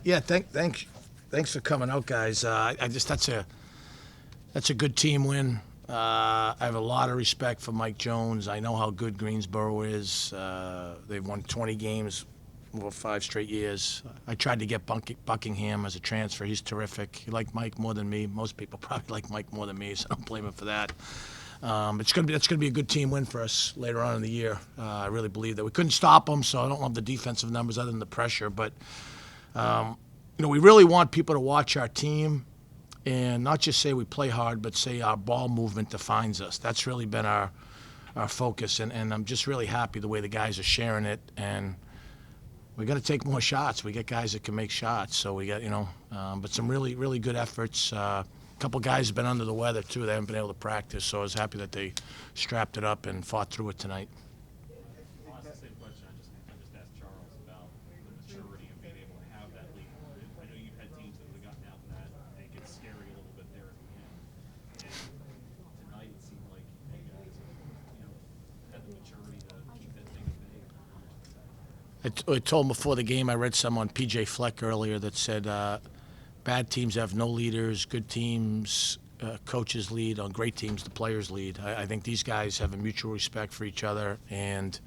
Yeah, thanks for coming out, guys. I just that's a good team win. I have a lot of respect for Mike Jones. I know how good Greensboro is. They've won 20 games over 5 straight years. I tried to get Buckingham as a transfer. He's terrific. He liked Mike more than me. Most people probably like Mike more than me, so I don't blame him for that. That's gonna be a good team win for us later on in the year. I really believe that. We couldn't stop them, so I don't love the defensive numbers other than the pressure. But we really want people to watch our team and not just say we play hard, but say our ball movement defines us. That's really been our focus, and I'm just really happy the way the guys are sharing it. And we got to take more shots. We get guys that can make shots, so we got but some really really good efforts. A couple guys have been under the weather too. They haven't been able to practice, so I was happy that they strapped it up and fought through it tonight. I'll ask the same question. I just asked Charles about the maturity of being able to have that lead. I know you've had teams that have gotten out in that. It gets scary a little bit there at the end. And tonight it seemed like you guys, had the maturity to keep that thing at bay. I told him before the game. I read some on PJ Fleck earlier that said bad teams have no leaders. Good teams, coaches lead. On great teams, the players lead. I think these guys have a mutual respect for each other, and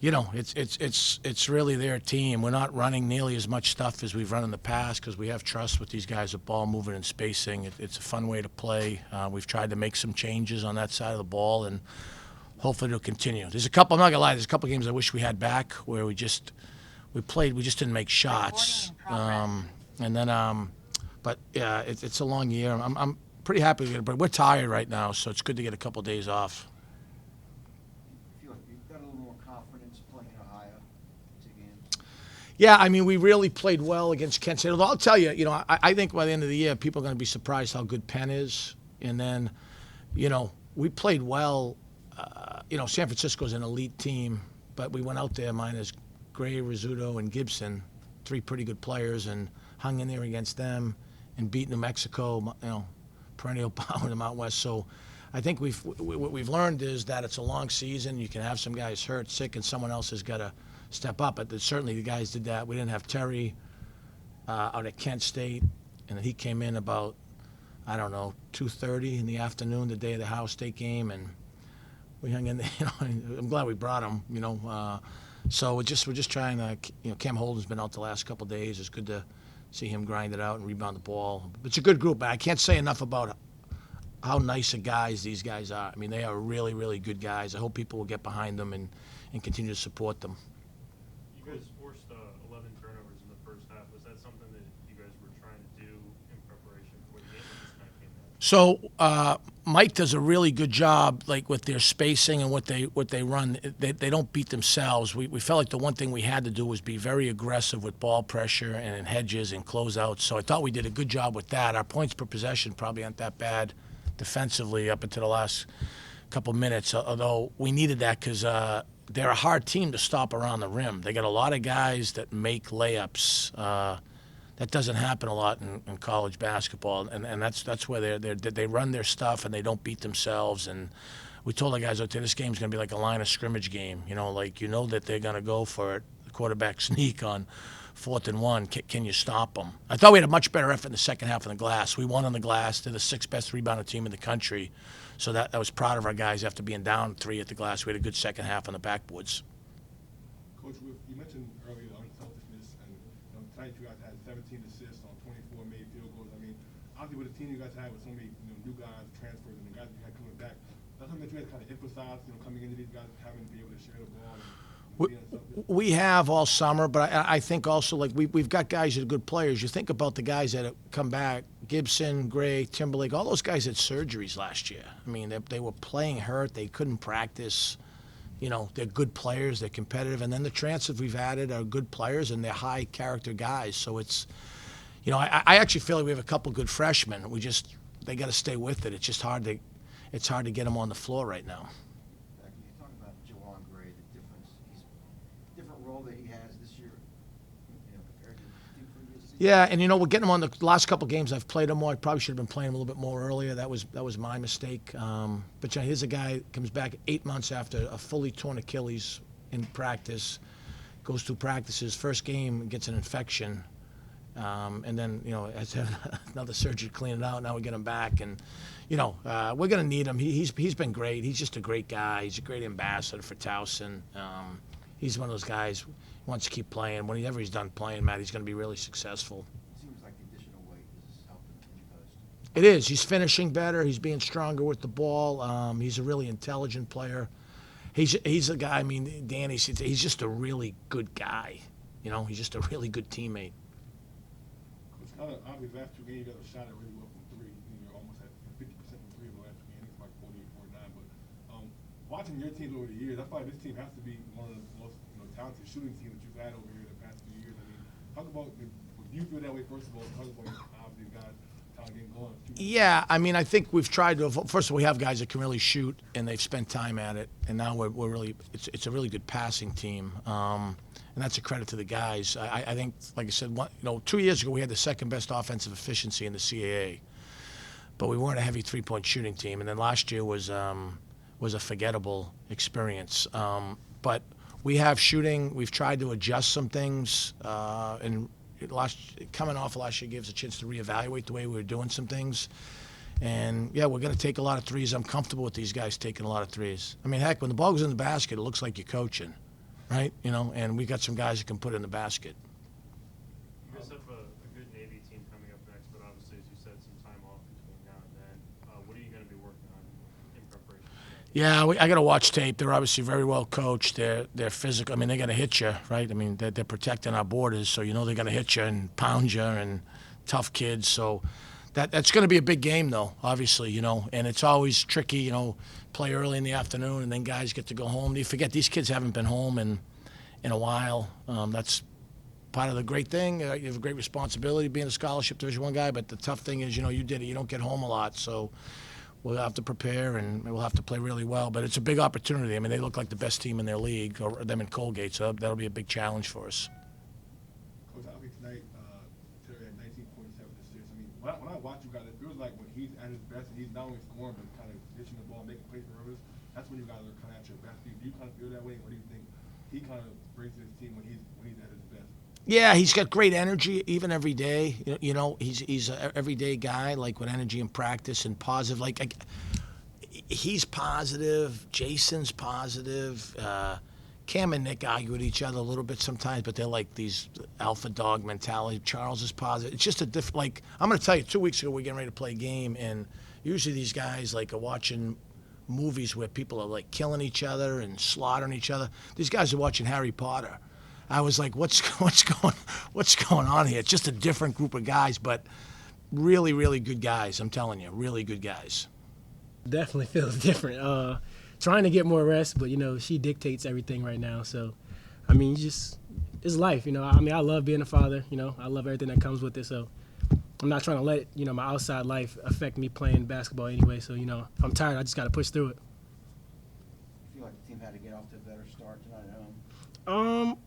it's really their team. We're not running nearly as much stuff as we've run in the past because we have trust with these guys with ball movement and spacing. It's a fun way to play. We've tried to make some changes on that side of the ball, and hopefully it'll continue. I'm not gonna lie. There's a couple games I wish we had back where we just didn't make shots. And then, but yeah, it's a long year. I'm pretty happy with it, but we're tired right now, so it's good to get a couple of days off. I feel like you've got a little more confidence playing Ohio again. Yeah, I mean, we really played well against Kent State. Although I'll tell you, I think by the end of the year, people are going to be surprised how good Penn is. And then, we played well. San Francisco's an elite team, but we went out there minus Gray, Rizzuto, and Gibson, 3 pretty good players, and hung in there against them and beat New Mexico, perennial power in the Mountain West. So I think what we've learned is that it's a long season. You can have some guys hurt, sick, and someone else has got to step up. But certainly the guys did that. We didn't have Terry out at Kent State, and he came in about, 2:30 in the afternoon, the day of the Ohio State game, and we hung in there. I'm glad we brought him, So we're just trying to, Cam Holden's been out the last couple of days. It's good to see him grind it out and rebound the ball. It's a good group. I can't say enough about how nice of guys these guys are. I mean, they are really, really good guys. I hope people will get behind them and continue to support them. You guys forced 11 turnovers in the first half. Was that something that you guys were trying to do in preparation for the game when this night came out? So Mike does a really good job, like with their spacing and what they run. They don't beat themselves. We felt like the one thing we had to do was be very aggressive with ball pressure and in hedges and closeouts. So I thought we did a good job with that. Our points per possession probably aren't that bad defensively up until the last couple minutes, although we needed that because they're a hard team to stop around the rim. They got a lot of guys that make layups. That doesn't happen a lot in college basketball, and that's where they run their stuff and they don't beat themselves. And we told the guys, okay, this game's going to be like a line of scrimmage game. That they're going to go for it, the quarterback sneak on 4th and 1. Can you stop them? I thought we had a much better effort in the second half on the glass. We won on the glass. They're the 6th best rebounding team in the country. So I was proud of our guys after being down 3 at the glass. We had a good second half on the backboards. Coach, you mentioned earlier the unselfishness, and tonight you guys had 17 assists on 24 made field goals. I mean, obviously with the team you guys had with so many new guys transferred and the guys you had coming back, that's something that you guys kind of emphasized, coming into these guys having to be able to share the ball. We have all summer, but I think also like we've got guys that are good players. You think about the guys that have come back: Gibson, Gray, Timberlake. All those guys had surgeries last year. I mean, they were playing hurt. They couldn't practice. They're good players. They're competitive, and then the transfers we've added are good players and they're high character guys. So it's, I actually feel like we have a couple good freshmen. They got to stay with it. It's just hard to get them on the floor right now. Can you talk about Jawan Gray, the different role that he has this year, compared to the 2 previous seasons? Yeah, and we're getting him on the last couple of games. I've played him more. I probably should have been playing him a little bit more earlier. That was my mistake. But here's a guy comes back 8 months after a fully torn Achilles in practice. goes through practices. First game gets an infection, and then has to have another surgery to clean it out. Now we get him back, and we're gonna need him. He's been great. He's just a great guy. He's a great ambassador for Towson. He's one of those guys who wants to keep playing. Whenever he's done playing, Matt, he's gonna be really successful. It seems like the additional weight is helping in post. It is. He's finishing better. He's being stronger with the ball. He's a really intelligent player. He's a guy. I mean, Danny's. He's just a really good guy. He's just a really good teammate. It's kind of obvious last two games you got a shot at really well from three. You're almost at 50% from three of the last two games. It's like 48, 49. But watching your teams over the years, I feel like this team has to be one of the most talented shooting teams that you've had over here the past few years. I mean, talk about do you feel that way first of all? Talk about obviously guys kind of getting going. Yeah, I mean, I think we've tried to. First of all, we have guys that can really shoot, and they've spent time at it. And now we're really. It's a really good passing team, and that's a credit to the guys. I think, like I said, 2 years ago we had the second best offensive efficiency in the CAA, but we weren't a heavy three-point shooting team. And then last year was a forgettable experience. But we have shooting. We've tried to adjust some things, and coming off last year gave us a chance to reevaluate the way we were doing some things. And, yeah, we're going to take a lot of threes. I'm comfortable with these guys taking a lot of threes. I mean, heck, when the ball goes in the basket, it looks like you're coaching, right? And we got some guys that can put it in the basket. You guys have a good Navy team coming up next, but obviously, as you said, some time off between now and then. What are you going to be working on in preparation for that? Yeah, I got to watch tape. They're obviously very well coached. They're physical. I mean, they're going to hit you, right? I mean, they're protecting our borders, so they're going to hit you and pound you, and tough kids. So that's going to be a big game, though, obviously, and it's always tricky, play early in the afternoon, and then guys get to go home. You forget these kids haven't been home in a while. That's part of the great thing. You have a great responsibility being a scholarship Division I guy, but the tough thing is, you did it. You don't get home a lot, so we'll have to prepare, and we'll have to play really well. But it's a big opportunity. I mean, they look like the best team in their league, or them in Colgate, so that'll be a big challenge for us. Coach, obviously tonight, Terry had 19.7 assists. I mean, when I watch you guys, it feels like when he's at his best, and he's not only scoring, but kind of dishing the ball, making plays for others, that's when you guys are kind of at your best. Do you kind of feel that way? What do you think he kind of brings to his team when he's at his best? Yeah, he's got great energy, even every day. He's an everyday guy, like with energy in practice and positive. He's positive. Jason's positive. Cam and Nick argue with each other a little bit sometimes, but they're like these alpha dog mentality. Charles is positive. It's just a different. I'm going to tell you, 2 weeks ago we're getting ready to play a game, and usually these guys are watching movies where people are killing each other and slaughtering each other. These guys are watching Harry Potter. I was like, what's going on here? It's just a different group of guys, but really, really good guys. I'm telling you, really good guys. Definitely feels different. Trying to get more rest, but she dictates everything right now. So, I mean, it's life. I mean, I love being a father. I love everything that comes with it. So, I'm not trying to let my outside life affect me playing basketball anyway. So, if I'm tired, I just got to push through it. I feel like the team had to get off to a better start tonight at home.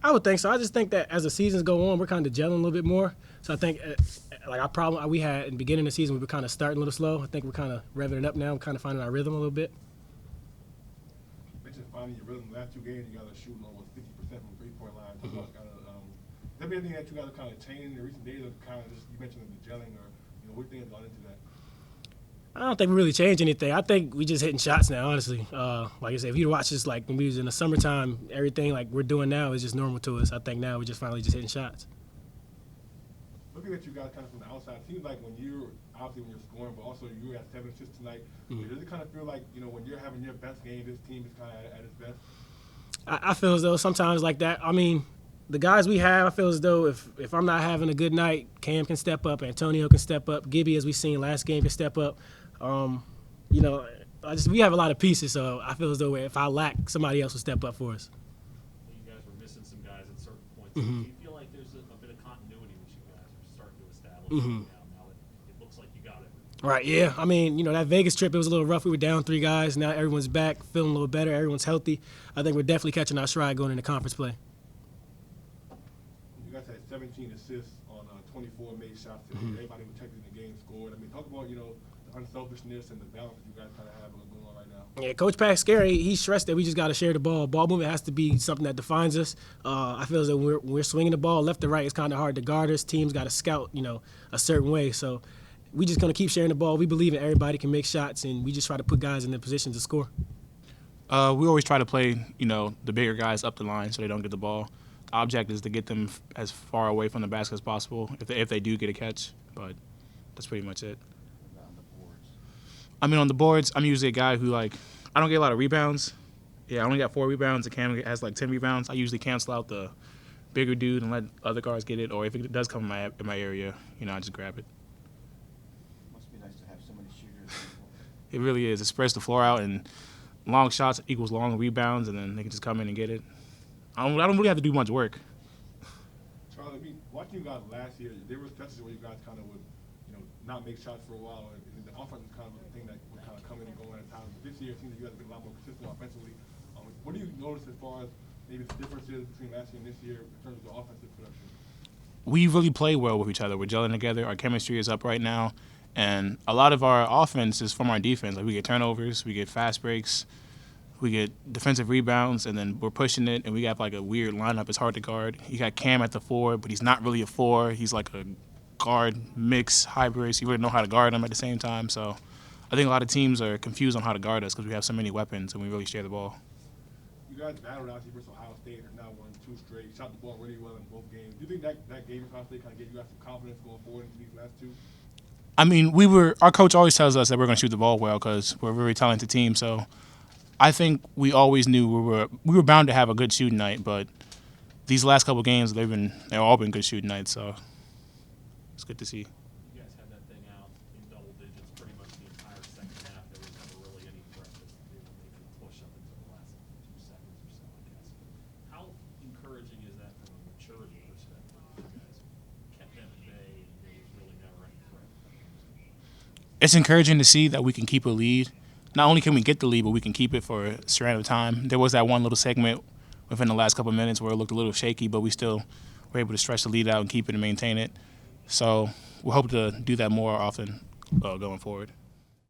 I would think so. I just think that as the seasons go on, we're kind of gelling a little bit more. So I think, our problem we had in the beginning of the season, we were kind of starting a little slow. I think we're kind of revving it up now. We're kind of finding our rhythm a little bit. You mentioned finding your rhythm. The last two games, you guys are shooting almost 50% from three-point line. Has there been anything that you guys are kind of changing in recent days, or kind of just, you mentioned the gelling, or what do you think has gone into that? I don't think we really changed anything. I think we just hitting shots now, honestly. Like I said, if you watch this, when we was in the summertime, everything we're doing now is just normal to us. I think now we're just finally just hitting shots. Looking at you guys kind of from the outside, it seems like when you're scoring, but also you had 7 assists tonight, does it kind of feel like, when you're having your best game, this team is kind of at its best? I feel as though sometimes like that. I mean, the guys we have, I feel as though if I'm not having a good night, Cam can step up, Antonio can step up, Gibby, as we seen last game, can step up. We have a lot of pieces, so I feel as though if I lack, somebody else will step up for us. You guys were missing some guys at certain points. Do you feel like there's a bit of continuity which you guys are starting to establish now it looks like you got it? Right, yeah. I mean, that Vegas trip, it was a little rough. We were down 3 guys. Now everyone's back, feeling a little better. Everyone's healthy. I think we're definitely catching our stride going into conference play. You guys had 17 assists on 24 made shots. Everybody protected in the game scored. I mean, talk about, the unselfishness and the balance that you guys kind of have going on right now. Yeah, Coach Pat Skerry, he stressed that we just got to share the ball. Ball movement has to be something that defines us. I feel as though when we're swinging the ball left to right, it's kind of hard to guard us. Teams got to scout, a certain way. So we just going to keep sharing the ball. We believe in everybody can make shots, and we just try to put guys in their position to score. We always try to play, the bigger guys up the line so they don't get the ball. The object is to get them as far away from the basket as possible if they do get a catch, but that's pretty much it. On the boards. I mean, on the boards, I'm usually a guy who, I don't get a lot of rebounds. Yeah, I only got 4 rebounds, and Cam has 10 rebounds. I usually cancel out the bigger dude and let other guards get it, or if it does come in my area, I just grab it. Must be nice to have so many shooters. It really is. It spreads the floor out, and long shots equals long rebounds, and then they can just come in and get it. I don't really have to do much work. Charles, watching you guys last year, there were stretches where you guys kind of would, not make shots for a while, and the offense was kind of a thing that would kind of come in and go at times. But this year, it seems like you guys have been a lot more consistent offensively. What do you notice as far as maybe the differences between last year and this year in terms of the offensive production? We really play well with each other. We're gelling together. Our chemistry is up right now, and a lot of our offense is from our defense. We get turnovers, we get fast breaks, we get defensive rebounds, and then we're pushing it, and we got a weird lineup. It's hard to guard. You got Cam at the 4, but he's not really a 4. He's like a guard mix hybrid, so you really know how to guard him at the same time. So I think a lot of teams are confused on how to guard us because we have so many weapons and we really share the ball. You guys battled out here versus Ohio State and now won 2 straight. Shot the ball really well in both games. Do you think that game in Ohio State kind of gave you guys some confidence going forward into these last 2? I mean, our coach always tells us that we're going to shoot the ball well because we're a very talented team. So I think we always knew we were bound to have a good shooting night, but these last couple games they've all been good shooting nights. So it's good to see. You guys had that thing out in double digits pretty much the entire second half. There was never really any threat to maybe push up until the last 2 seconds or so, I guess. How encouraging is that from a maturity perspective? You guys kept them at bay, and there was really never any threat. It's encouraging to see that we can keep a lead. Not only can we get the lead, but we can keep it for a strand of time. There was that one little segment within the last couple of minutes where it looked a little shaky, but we still were able to stretch the lead out and keep it and maintain it. So we hope to do that more often going forward.